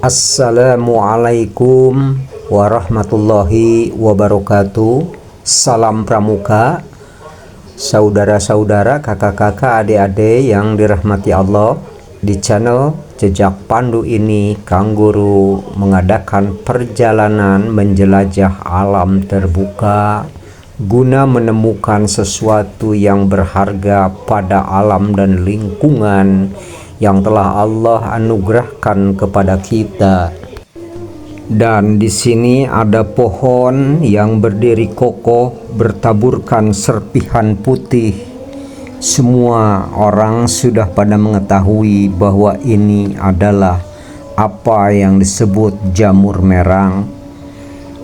Assalamualaikum warahmatullahi wabarakatuh. Salam pramuka, saudara-saudara, kakak-kakak, adik-adik yang dirahmati Allah. Di channel Jejak Pandu ini, Kang Guru mengadakan perjalanan menjelajah alam terbuka guna menemukan sesuatu yang berharga pada alam dan lingkungan yang telah Allah anugerahkan kepada kita. Dan di sini ada pohon yang berdiri kokoh bertaburkan serpihan putih. Semua orang sudah pada mengetahui bahwa ini adalah apa yang disebut jamur merang.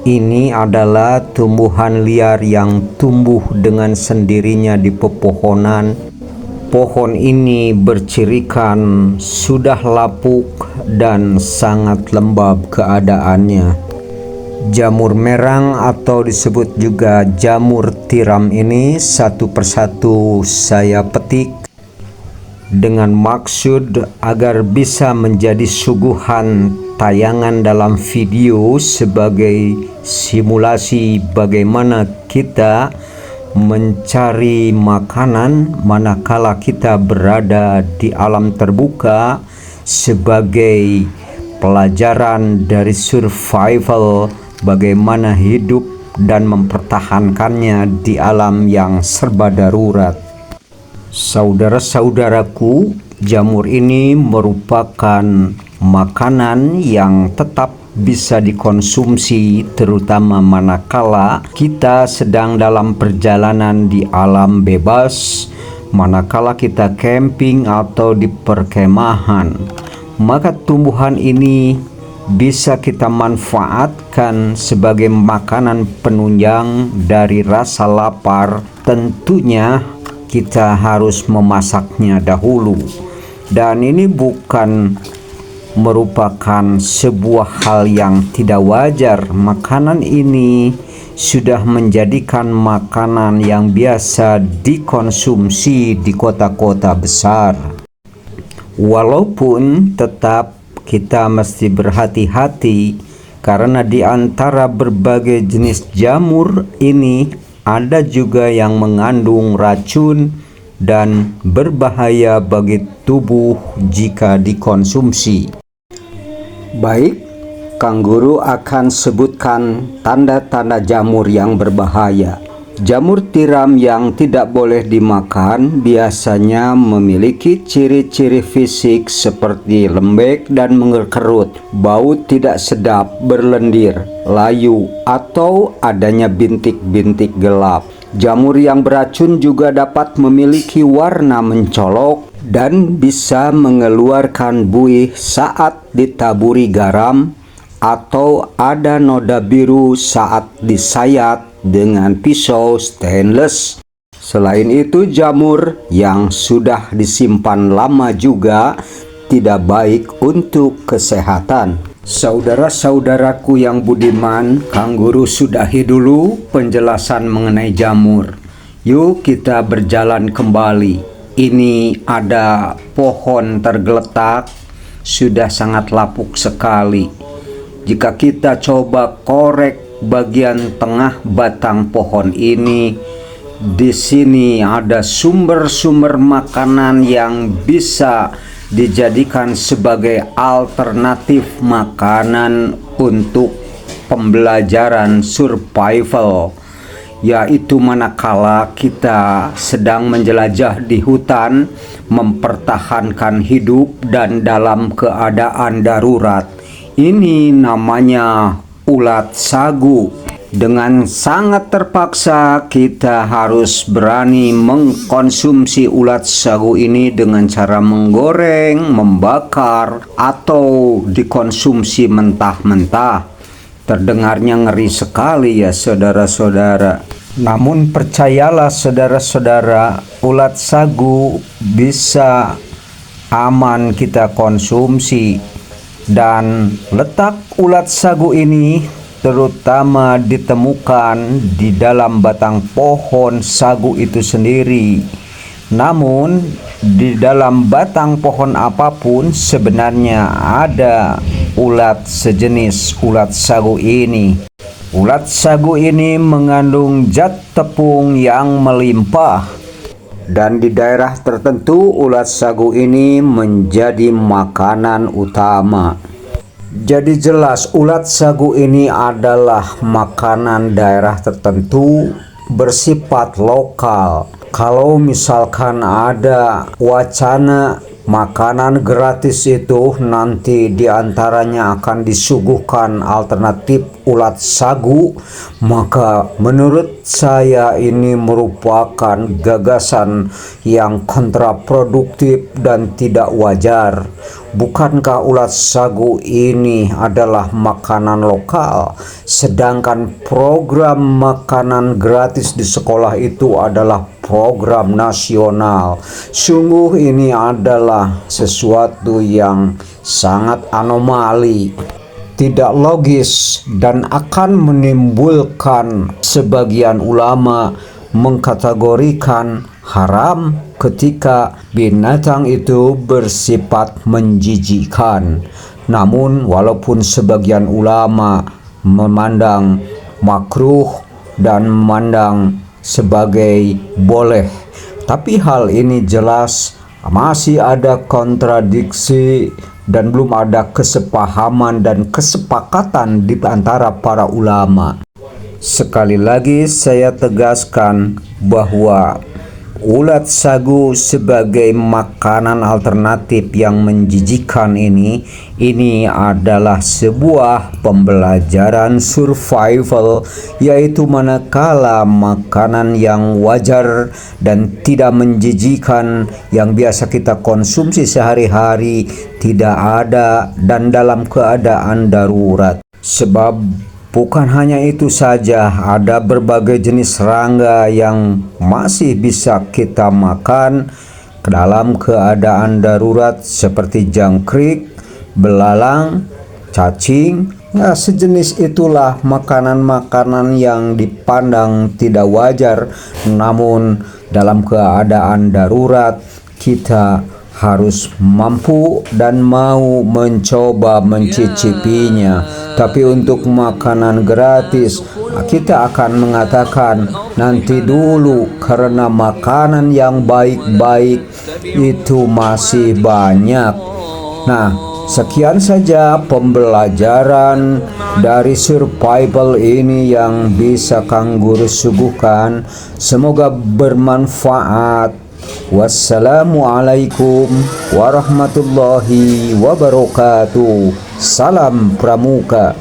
Ini adalah tumbuhan liar yang tumbuh dengan sendirinya di pepohonan. Pohon ini bercirikan sudah lapuk dan sangat lembab keadaannya. Jamur merang atau disebut juga jamur tiram ini satu persatu saya petik dengan maksud agar bisa menjadi suguhan tayangan dalam video sebagai simulasi bagaimana kita mencari makanan manakala kita berada di alam terbuka, sebagai pelajaran dari survival bagaimana hidup dan mempertahankannya di alam yang serba darurat. Saudara-saudaraku, jamur ini merupakan makanan yang tetap bisa dikonsumsi, terutama manakala kita sedang dalam perjalanan di alam bebas, manakala kita camping atau di perkemahan. Maka tumbuhan ini bisa kita manfaatkan sebagai makanan penunjang dari rasa lapar. Tentunya kita harus memasaknya dahulu, dan ini bukan merupakan sebuah hal yang tidak wajar. Makanan ini sudah menjadikan makanan yang biasa dikonsumsi di kota-kota besar. Walaupun tetap kita mesti berhati-hati, karena di antara berbagai jenis jamur ini ada juga yang mengandung racun dan berbahaya bagi tubuh jika dikonsumsi. Baik, Kang Guru akan sebutkan tanda-tanda jamur yang berbahaya. Jamur tiram yang tidak boleh dimakan biasanya memiliki ciri-ciri fisik seperti lembek dan mengerut, bau tidak sedap, berlendir, layu, atau adanya bintik-bintik gelap. Jamur yang beracun juga dapat memiliki warna mencolok dan bisa mengeluarkan buih saat ditaburi garam, atau ada noda biru saat disayat dengan pisau stainless. Selain itu, jamur yang sudah disimpan lama juga tidak baik untuk kesehatan. Saudara-saudaraku yang budiman, Kang Guru sudahi dulu penjelasan mengenai jamur. Yuk kita berjalan kembali. Ini ada pohon tergeletak, sudah sangat lapuk sekali. Jika kita coba korek bagian tengah batang pohon ini, di sini ada sumber-sumber makanan yang bisa dijadikan sebagai alternatif makanan untuk pembelajaran survival, yaitu manakala kita sedang menjelajah di hutan, mempertahankan hidup dan dalam keadaan darurat. Ini namanya ulat sagu. Dengan sangat terpaksa kita harus berani mengkonsumsi ulat sagu ini dengan cara menggoreng, membakar, atau dikonsumsi mentah-mentah. Terdengarnya ngeri sekali ya saudara-saudara. Namun percayalah saudara-saudara, ulat sagu bisa aman kita konsumsi. Dan letak ulat sagu ini terutama ditemukan di dalam batang pohon sagu itu sendiri. Namun di dalam batang pohon apapun sebenarnya ada ulat sejenis ulat sagu ini. Ulat sagu ini mengandung zat tepung yang melimpah, dan di daerah tertentu ulat sagu ini menjadi makanan utama. Jadi jelas ulat sagu ini adalah makanan daerah tertentu bersifat lokal. Kalau misalkan ada wacana makanan gratis itu nanti diantaranya akan disuguhkan alternatif ulat sagu, maka menurut saya ini merupakan gagasan yang kontraproduktif dan tidak wajar. Bukankah ulat sagu ini adalah makanan lokal, sedangkan program makanan gratis di sekolah itu adalah program nasional? Sungguh ini adalah sesuatu yang sangat anomali, tidak logis, dan akan menimbulkan sebagian ulama mengkategorikan haram ketika binatang itu bersifat menjijikkan. Namun walaupun sebagian ulama memandang makruh dan memandang sebagai boleh, tapi hal ini jelas masih ada kontradiksi dan belum ada kesepahaman dan kesepakatan di antara para ulama. Sekali lagi saya tegaskan bahwa ulat sagu sebagai makanan alternatif yang menjijikkan ini adalah sebuah pembelajaran survival, yaitu manakala makanan yang wajar dan tidak menjijikkan yang biasa kita konsumsi sehari-hari tidak ada dan dalam keadaan darurat. Sebab bukan hanya itu saja, ada berbagai jenis serangga yang masih bisa kita makan dalam keadaan darurat seperti jangkrik, belalang, cacing. Ya, sejenis itulah makanan-makanan yang dipandang tidak wajar, namun dalam keadaan darurat kita harus mampu dan mau mencoba mencicipinya. Tapi untuk makanan gratis kita akan mengatakan nanti dulu, karena makanan yang baik-baik itu masih banyak. Nah, sekian saja pembelajaran dari survival ini yang bisa Kang Guru suguhkan. Semoga bermanfaat. Wassalamualaikum warahmatullahi wabarakatuh. Salam Pramuka.